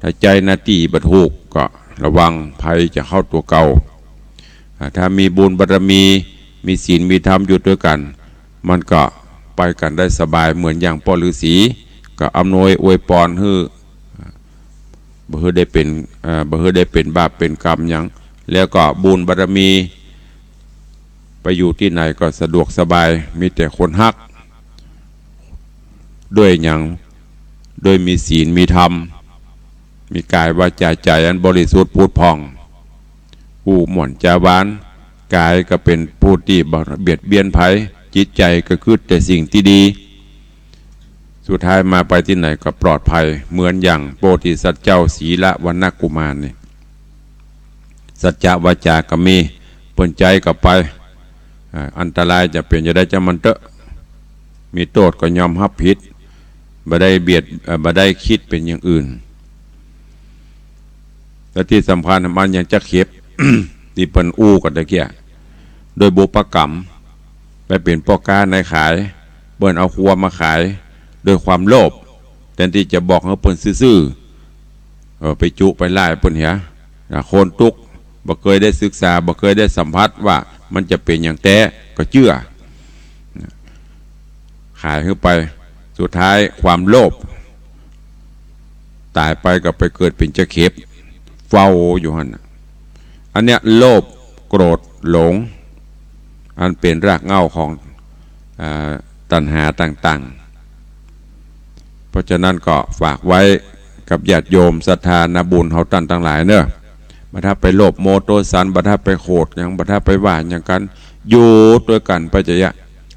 ถ้าใจหน้าที่บัดถูกก็ระวังภัยจะเข้าตัวเก่าถ้ามีบุญบารมีศีลมีธรรมอยู่ด้วยกันมันก็ไปกันได้สบายเหมือนอย่างปฤษีก็อำนวยอวยพรให้บ่ให้ได้เป็นบาปเป็นกรรมหยังแล้วก็บุญบารมีไปอยู่ที่ไหนก็สะดวกสบายมีแต่คนฮักด้วยหยังโดยมีศีลมีธรรมมีกายวาจาใจอันบริสุทธิ์พุทธพองผู้หม่นจาวานกายก็เป็นผู้ที่เบียดเบียนภัยจิตใจก็คือแต่สิ่งที่ดีสุดท้ายมาไปที่ไหนก็ปลอดภัยเหมือนอย่างโพธิสัตว์เจ้าศีละวรรณกุมารนี่สัจจะวาจาก็มีเปิ่นใจก็ไปอันตรายจะเป็นจะได้จะมันเตอะมีโทษก็ยอมรับผิดบ่ได้เบียดบ่ได้คิดเป็นอย่างอื่นและที่สำคัญมันยังจะเข็บ ที่เปิ้นอู้กันตะเกียโดยบุพกรรมไปเป็นพ่อค้าในขายเปิ้นเอาครัวมาขายโดยความโลภแทนที่จะบอกให้เปิ้นซื่อไปจุไปไล่เปิ้นเหียโคนตุกบ่เคยได้ศึกษาบ่เคยได้สัมผัสว่ามันจะเป็นอย่างแท้ก็เชื่อขายเข้าไปสุดท้ายความโลภตายไปก็ไปเกิดเป็นเจ้าเข็บเฝ้าอยู่หั่นอันเนี้ยโลภโกรธหลงอันเป็นรากเหง้าของตัณหาต่างๆเพราะฉะนั้นก็ฝากไว้กับญาติโยมศรัทธานาบุญเฮาตั้นทั้งหลายเนอะบัดถ้าไปโลภโมโทสันบัดถ้าไปโคตรอย่างบัดถ้าไปว่าอย่างกันอยู่ด้วยกันไปจะยะ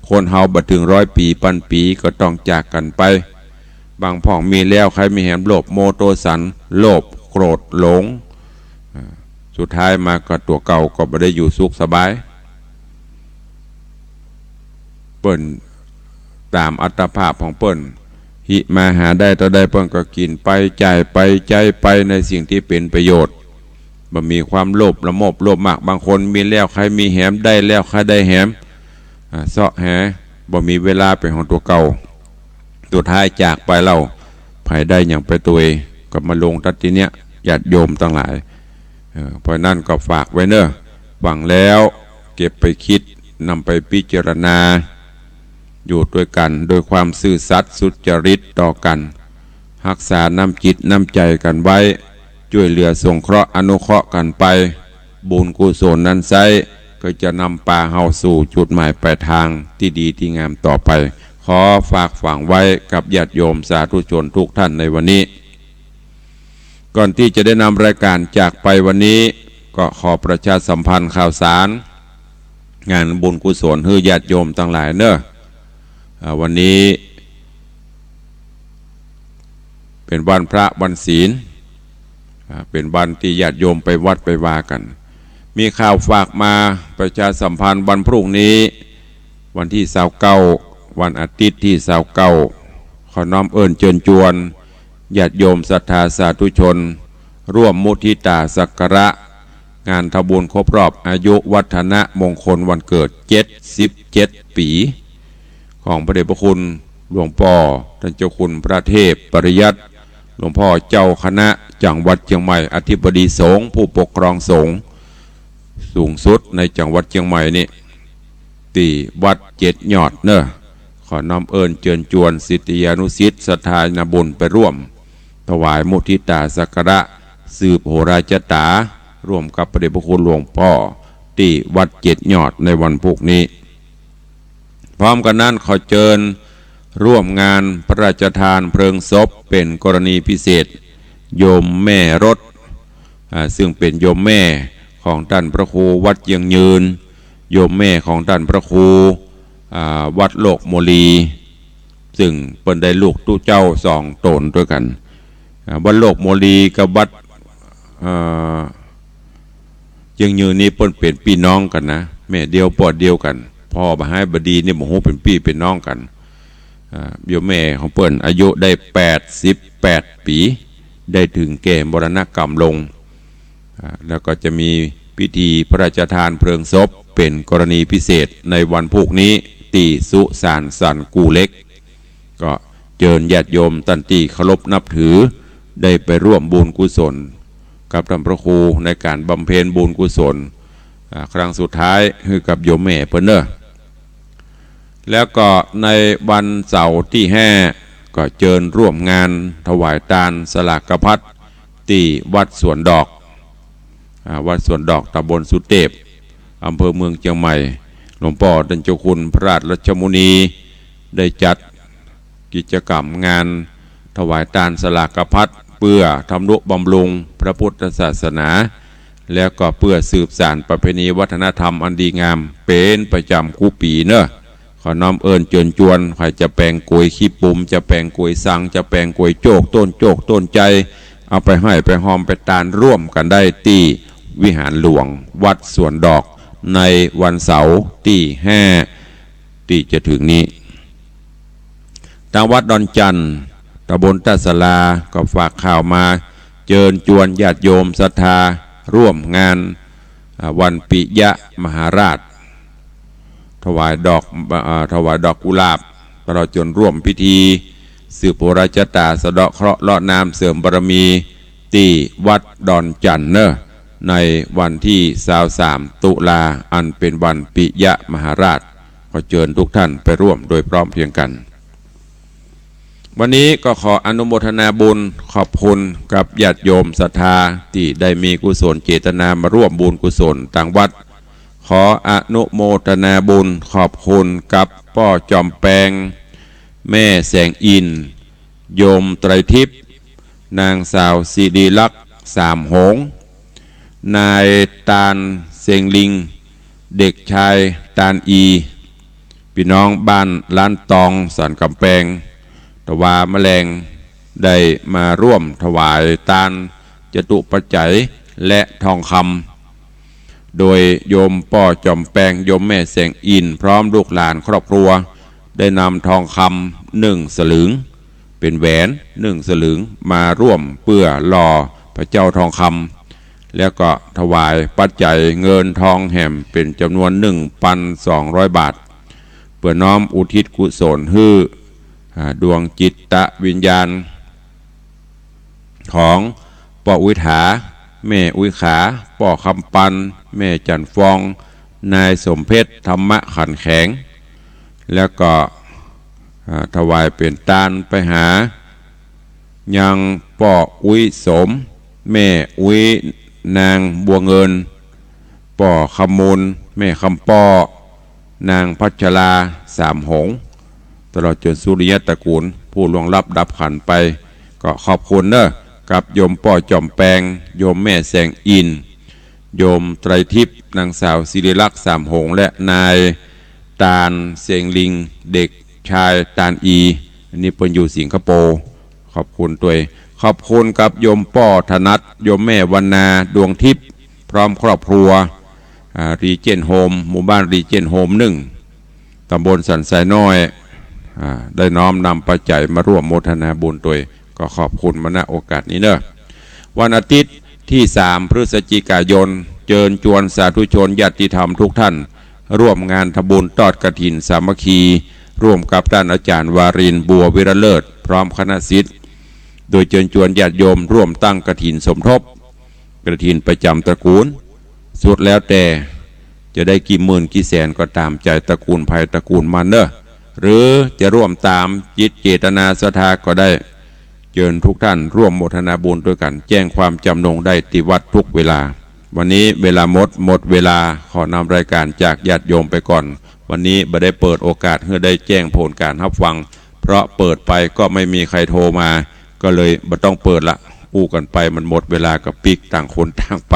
คนเฮาบัดถึง100 ปีพันปีก็ต้องจากกันไปบางพ่องมีแล้วใครมีแหมโลภโมโทสันโลภโกรธหลงสุดท้ายมาก็ตัวเก่าก็ไม่ได้อยู่สุขสบายเปิ้นตามอัตภาพของเปิ้นหิมาหาได้ต่อได้เปิ้นก็กินไปจ่ายไปใจไปในสิ่งที่เป็นประโยชน์บ่มีความโลภละโมบโลภมากบางคนมีแล้วใครมีแหมได้แล้วใครได้แหมเสาะแหบ่มีเวลาเป็นของตัวเก่าสุดท้ายจากไปเราภายได้อย่างไปตัวเองก็มาลงทัศทีเนี้ยญาติโยมทั้งหลายเพราะนั่นก็ฝากไว้เนอะฟังแล้วเก็บไปคิดนำไปพิจารณาอยู่ด้วยกันโดยความซื่อสัตย์สุจริตต่อกันรักษาน้ำจิตน้ำใจกันไว้ ช่วยเหลือสงเคราะห์อนุเคราะห์กันไปบุญกุศลนั้นไซก็จะนำพาเฮาสู่จุดหมายปลายทางที่ดีที่งามต่อไปขอฝากฝังไว้กับญาติโยมสาธุชนทุกท่านในวันนี้ก่อนที่จะได้นำรายการจากไปวันนี้ก็ขอประชาสัมพันธ์ข่าวสารงานบุญกุศลให้ญาติโยมทั้งหลายเนอะวันนี้เป็นวันพระวันศีลเป็นวันที่ญาติโยมไปวัดไปวากันมีข่าวฝากมาประชาสัมพันธ์วันพรุ่งนี้วันที่29วันอาทิตย์ที่29ขอน้อมเอิ้นเชิญชวนญาติโยมศรัทธาสาธุชนร่วมมุทิตาสักการะงานทำบุญครบรอบอายุวัฒนะมงคลวันเกิด77 ปีของพระเดชพระคุณหลวงพ่อท่านเจ้าคุณพระเทพปริยัติหลวงพ่อเจ้าคณะจังหวัดเชียงใหม่อธิบดีสงฆ์ผู้ปกครองสงฆ์สูงสุดในจังหวัดเชียงใหม่นี่ที่วัด7 ยอดเนอะขอน้อมเอิญเชิญชวนศิษยานุศิษย์ศรัทธาญาบุญไปร่วมถวายมุทิตาสักการะสืบโหราจตาร่วมกับพระเดชพระคุณหลวงพ่อที่วัด7 ยอดในวันพรุ่งนี้พร้อมกันนั้นขอเชิญร่วมงานพระราชทานเพลิงศพเป็นกรณีพิเศษโยมแม่รถซึ่งเป็นโยมแม่ของท่านพระครูวัดเยียงยืนโยมแม่ของท่านพระครูวัดโลกโมลีซึ่งเป็นได้ลูกตู้เจ้า2 ตนด้วยกันวัดโลกโมลีกับวัดเยียงยืนนี้เป็นพี่น้องกันนะแม่เดียวปอดเดียวกันพ่อมหาบดีเนี่ยโมโหเป็นพี่เป็นน้องกันโยมแม่ของเปิ้นอายุได้88 ปีได้ถึงแก่มรณกรรมลงแล้วก็จะมีพิธีพระราชทานเพลิงศพเป็นกรณีพิเศษในวันพรุ่งนี้ที่สุสานสันกูเล็กก็เชิญญาติโยมตันติเคารพนับถือได้ไปร่วมบุญกุศลกับท่านพระครูในการบำเพ็ญบุญกุศลครั้งสุดท้ายคือกับโยมแม่เพิ่นเนอะแล้วก็ในวันเสาร์ที่5ก็เชิญร่วมงานถวายทานสลากพัดที่วัดสวนดอกวัดสวนดอกตำบลสุเทพอำเภอเมืองเชียงใหม่หลวงพ่อท่านเจ้าคุณพระราชรัชมุนีได้จัดกิจกรรมงานถวายทานสลากพัดเพื่อทำนุบำรุงพระพุทธศาสนาแล้วก็เพื่อสืบสานประเพณีวัฒนธรรมอันดีงามเป็นประจำคู่ปีเนอะขอน้อมเอิญเชิญชวนใครจะแปลงกวยขี้ปุ่มจะแปลงกวยสังจะแปลงกวยโจกต้นใจเอาไปให้ไปหอมไปตานร่วมกันได้ที่วิหารหลวงวัดสวนดอกในวันเสาร์ที่5ที่จะถึงนี้ทางวัดดอนจันทร์ตำบลตาสลาก็ฝากข่าวมาเชิญชวนญาติโยมศรัทธาร่วมงานวันปิยะมหาราชถวายดอกกุหลาบตลอดจนร่วมพิธีสืบโหราชตาสะเดาะเคราะห์เลาะน้ำเสริมบารมีที่วัดดอนจันทร์เนอะในวันที่23 ตุลาอันเป็นวันปิยะมหาราชขอเชิญทุกท่านไปร่วมโดยพร้อมเพรียงกันวันนี้ก็ขออนุโมทนาบุญขอบคุณกับญาติโยมศรัทธาที่ได้มีกุศลเจตนามาร่วมบุญกุศลต่างวัดขออนุโมทนาบุญขอบคุณกับพ่อจอมแปงแม่แสงอินโยมไตรทิพย์นางสาวสิริลักษณ์สามหงนายตาลเซงลิงเด็กชายตาลอีพี่น้องบ้านล้านตองสันกำแพงตวาแมลงได้มาร่วมถวายทานจตุปัจจัยและทองคำโดยโยมป่อจอมแปงโยมแม่แสงอินพร้อมลูกหลานครอบครัวได้นำทองคำ1 สลึงเป็นแหวน1 สลึงมาร่วมเพื่อหล่อพระเจ้าทองคำแล้วก็ถวายปัจจัยเงินทองแห่มเป็นจำนวน 1,200 บาทเพื่อน้อมอุทิศกุศลให้ดวงจิตวิญญาณของป่ออุยถาแม่อุยขาป่อคำปันแม่จันฟองนายสมเพชรธรรมะขันแข็งแล้วก็ถวายเป็นทานไปหายังป่ออุยสม แม่อุ้ยนางบัวเงินป่อคำมูลแม่คำป้อนางพัชราสามหงตลอดจนสุริยะตระกูลผู้ล่วงลับดับขันไปก็ขอบคุณเนอะกับโยมป่อจอมแปงโยมแม่แสงอินโยมไตรทิพย์นางสาวศิริลักษณ์สามหงและนายตาลเสียงลิงเด็กชายตาลอีอันนี้เป็นอยู่สิงคโปร์ขอบคุณตัวขอบคุณกับโยมป่อธนัทโยมแม่วรรณาดวงทิพย์พร้อมครอบครัวรีเจนโฮมหมู่บ้านรีเจนโฮม1ตำบลสันทรายน้อยได้น้อมนำปัจจัยมาร่วมโมทนาบุญตัวก็ขอบคุณมาณโอกาสนี้เนอะวันอาทิตย์ที่3พฤศจิกายนเชิญชวนสาธุชนญาติธรรมทุกท่านร่วมงานทำบุญทอดกฐินสามัคคีร่วมกับท่านอาจารย์วารินบัววิระเลิศพร้อมคณะศิษย์โดยเชิญชวนญาติโยมร่วมตั้งกฐินสมทบกฐินประจำตระกูลสุดแล้วแต่จะได้กี่หมื่นกี่แสนก็ตามใจตระกูลภัยตระกูลมันเนอะหรือจะร่วมตามจิตเจตนาศรัทธาก็ได้เชิญทุกท่านร่วมโมทนาบุญด้วยกันแจ้งความจำนงได้ที่วัดทุกเวลาวันนี้เวลาหมดเวลาขอนำรายการจากญาติโยมไปก่อนวันนี้ไม่ได้เปิดโอกาสให้ได้แจ้งผลการรับฟังเพราะเปิดไปก็ไม่มีใครโทรมาก็เลยไม่ต้องเปิดละอู้กันไปมันหมดเวลากับปิกต่างคนต่างไป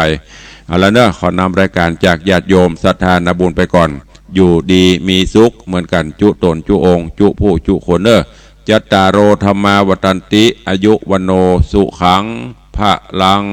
เอาละเนอะขอนำรายการจากญาติโยมศรัทธานาบุญไปก่อนอยู่ดีมีสุขเหมือนกันจุตนจุองจุผู้จุคนเนอะจัตตารโอธรรมาวัตันติอายุวโนสุขังพะลัง